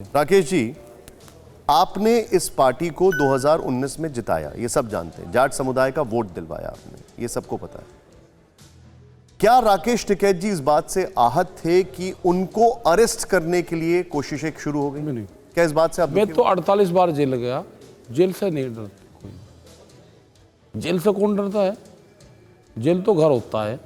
राकेश जी, आपने इस पार्टी को 2019 में जिताया, ये सब जानते हैं। जाट समुदाय का वोट दिलवाया आपने, ये सबको पता है। क्या राकेश टिकैत जी इस बात से आहत थे कि उनको अरेस्ट करने के लिए कोशिशें शुरू हो गई? नहीं। क्या इस बात से आप? मैं तो 48 बार जेल गया, जेल से नहीं डरता कोई। जेल से कौन डरता है? जेल तो घर होता है।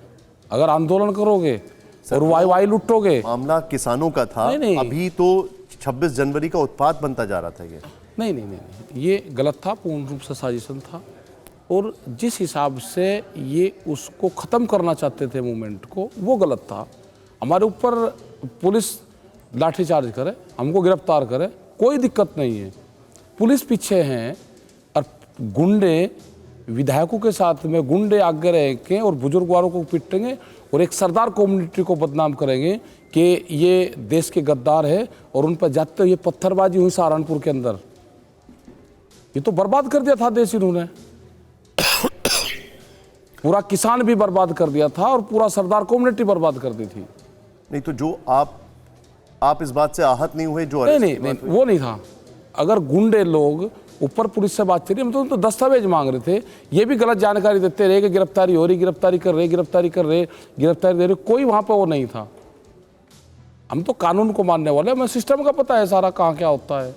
अगर आंदोलन करोगे और वाई लुटोगे। मामला किसानों का था। नहीं। अभी तो 26 जनवरी का उत्पात बनता जा रहा था। ये नहीं, ये गलत था, पूर्ण रूप से साजिशन था। और जिस हिसाब से ये उसको ख़त्म करना चाहते थे मूवमेंट को, वो गलत था। हमारे ऊपर पुलिस लाठीचार्ज करे, हमको गिरफ्तार करे, कोई दिक्कत नहीं है। पुलिस पीछे हैं और गुंडे विधायकों के साथ में गुंडे आगे रहेंगे और बुजुर्गवारों को पीटेंगे और एक सरदार कम्युनिटी को बदनाम करेंगे कि ये देश के गद्दार है और उन पर जाते हुए पत्थरबाजी हुई सहारनपुर के अंदर। ये तो बर्बाद कर दिया था देश इन्होंने। पूरा किसान भी बर्बाद कर दिया था और पूरा सरदार कम्युनिटी बर्बाद कर दी थी। नहीं तो जो आप इस बात से आहत नहीं हुए? जो नहीं, वो नहीं था। अगर गुंडे लोग ऊपर पुलिस से बात करिए, हम तो दस्तावेज मांग रहे थे, ये भी गलत जानकारी देते रहे कि गिरफ्तारी हो रही, गिरफ्तारी कर रहे, गिरफ्तारी दे रहे, कोई वहां पर वो नहीं था। हम तो कानून को मानने वाले, हमें सिस्टम का पता है सारा कहाँ क्या होता है।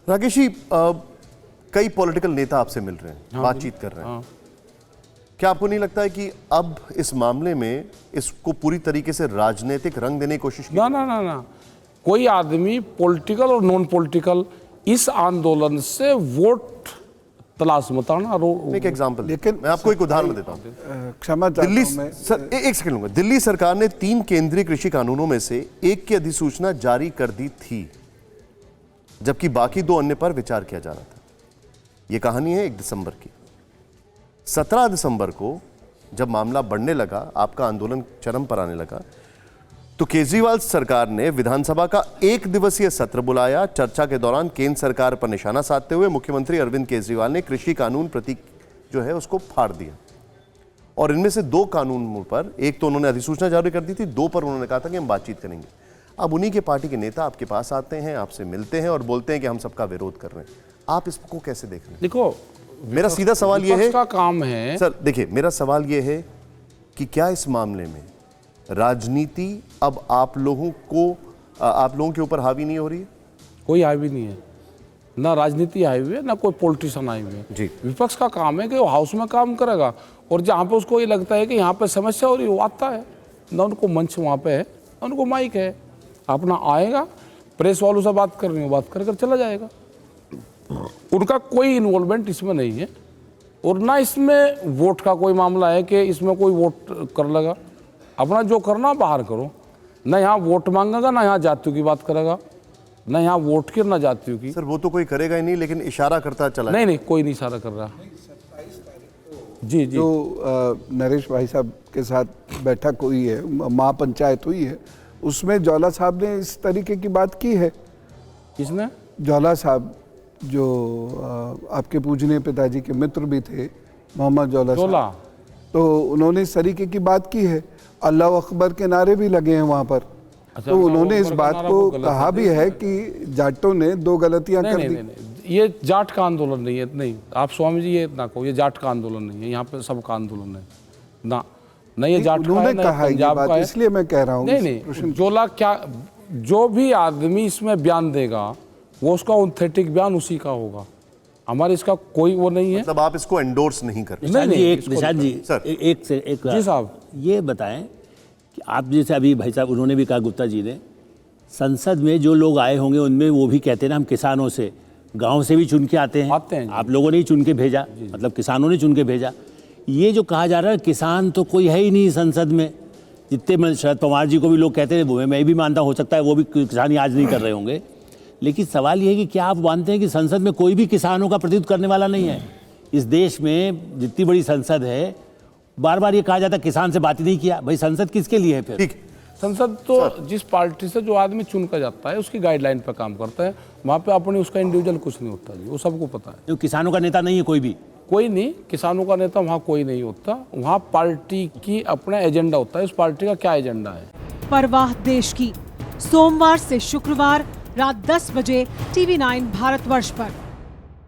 राकेश जी, कई पॉलिटिकल नेता आपसे मिल रहे हैं, बातचीत कर रहे हैं। क्या आपको नहीं लगता है कि अब इस मामले में इसको पूरी तरीके से राजनीतिक रंग देने की कोशिश की? ना, कोई आदमी पॉलिटिकल और नॉन पॉलिटिकल इस आंदोलन से वोट तलाश मत आना। एक एग्जांपल, लेकिन मैं आपको एक उदाहरण देता हूं। क्षमा दिल्ली एक सेकंड लूंगा। दिल्ली सरकार ने 3 केंद्रीय कृषि कानूनों में से एक की अधिसूचना जारी कर दी थी, जबकि बाकी 2 अन्य पर विचार किया जा रहा था। यह कहानी है 1 दिसंबर की। 17 दिसंबर को जब मामला बढ़ने लगा, आपका आंदोलन चरम पर आने लगा, तो केजरीवाल सरकार ने विधानसभा का 1 दिवसीय सत्र बुलाया। चर्चा के दौरान केंद्र सरकार पर निशाना साधते हुए मुख्यमंत्री अरविंद केजरीवाल ने कृषि कानून प्रतीक जो है उसको फाड़ दिया। और इनमें से 2 कानूनों पर, एक तो उन्होंने अधिसूचना जारी कर दी थी, 2 पर उन्होंने कहा था कि हम बातचीत करेंगे। अब उन्हीं के पार्टी के नेता आपके पास आते हैं, आपसे मिलते हैं और बोलते हैं कि हम सबका विरोध कर रहे हैं। आप इसको कैसे देख रहे हैं? देखो, मेरा सीधा सवाल यह है, का काम है सर देखिए, मेरा सवाल यह है कि क्या इस मामले में राजनीति अब आप लोगों के ऊपर हावी नहीं हो रही है? कोई हावी नहीं है, ना राजनीति आई हुई है, ना कोई पॉलिटिशियन आई हुई है जी। विपक्ष का काम है कि वो हाउस में काम करेगा और जहाँ पे उसको ये लगता है कि यहाँ पे समस्या हो रही है, वो आता है। ना उनको मंच वहाँ पे है, ना उनको माइक है, अपना आएगा, प्रेस वालों से बात करनी हो बात कर चला जाएगा। उनका कोई इन्वॉल्वमेंट इसमें नहीं है और ना इसमें वोट का कोई मामला है कि इसमें कोई वोट कर लेगा। अपना जो करना बाहर करो, ना यहाँ वोट मांगेगा, ना यहाँ जातियों की बात करेगा, ना यहाँ वोट की ना जातियों की। सर वो तो कोई करेगा ही नहीं, लेकिन इशारा करता चला। नहीं, कोई नहीं इशारा कर रहा। जी। जो नरेश भाई साहब के साथ बैठक हुई है, महापंचायत हुई है, उसमें ज्वाला साहब ने इस तरीके की बात की है। किसने? ज्वाला साहब, जो आपके पूजनीय पिताजी के मित्र भी थे, मोहम्मद ज्वाला साहब, तो उन्होंने इस तरीके की बात की है। अल्लाह अकबर के नारे भी लगे हैं वहाँ पर। तो उन्होंने इस बात को कहा भी है कि जाटों ने 2 गलतियां कर दी। नहीं, ये जाट का आंदोलन नहीं है। नहीं, आप स्वामी जी ये ना कहो, ये जाट का आंदोलन नहीं है, यहाँ पे सबका आंदोलन है ना ये जाट का है, ना पंजाब का है। इसलिए मैं कह रहा हूँ। नहीं, जोला क्या, जो भी आदमी इसमें बयान देगा वो उसका ऑथेंटिक बयान उसी का होगा। हमारे इसका कोई वो नहीं है। मतलब आप इसको एंडोर्स नहीं कर रहे? निशांत जी, एक जी साहब, ये बताएं कि आप जैसे अभी भाई साहब उन्होंने भी कहा, गुप्ता जी ने, संसद में जो लोग आए होंगे उनमें वो भी कहते हैं ना, हम किसानों से, गांव से भी चुन के आते हैं। आप लोगों ने ही चुन के भेजा, मतलब किसानों ने चुन के भेजा। ये जो कहा जा रहा है किसान तो कोई है ही नहीं संसद में, जितने शरद पवार जी को भी लोग कहते हैं, मैं भी मानता, हो सकता है वो भी किसानी आज नहीं कर रहे होंगे। लेकिन सवाल ये है कि क्या आप मानते हैं कि संसद में कोई भी किसानों का प्रतिनिधित्व करने वाला नहीं है? इस देश में जितनी बड़ी संसद है, बार बार ये कहा जाता है किसान से बात ही नहीं किया। भाई संसद किसके लिए है फिर? ठीक, संसद तो जिस पार्टी से जो आदमी चुन कर जाता है उसकी गाइडलाइन पर काम करता है। वहाँ पे अपने उसका इंडिविजुअल कुछ नहीं होता जी, वो सबको पता है। तो किसानों का नेता नहीं है कोई भी? कोई नहीं, किसानों का नेता वहाँ कोई नहीं होता। वहाँ पार्टी की अपना एजेंडा होता है, उस पार्टी का क्या एजेंडा है। परवाह देश की, सोमवार से शुक्रवार रात 10 बजे TV9 भारतवर्ष पर।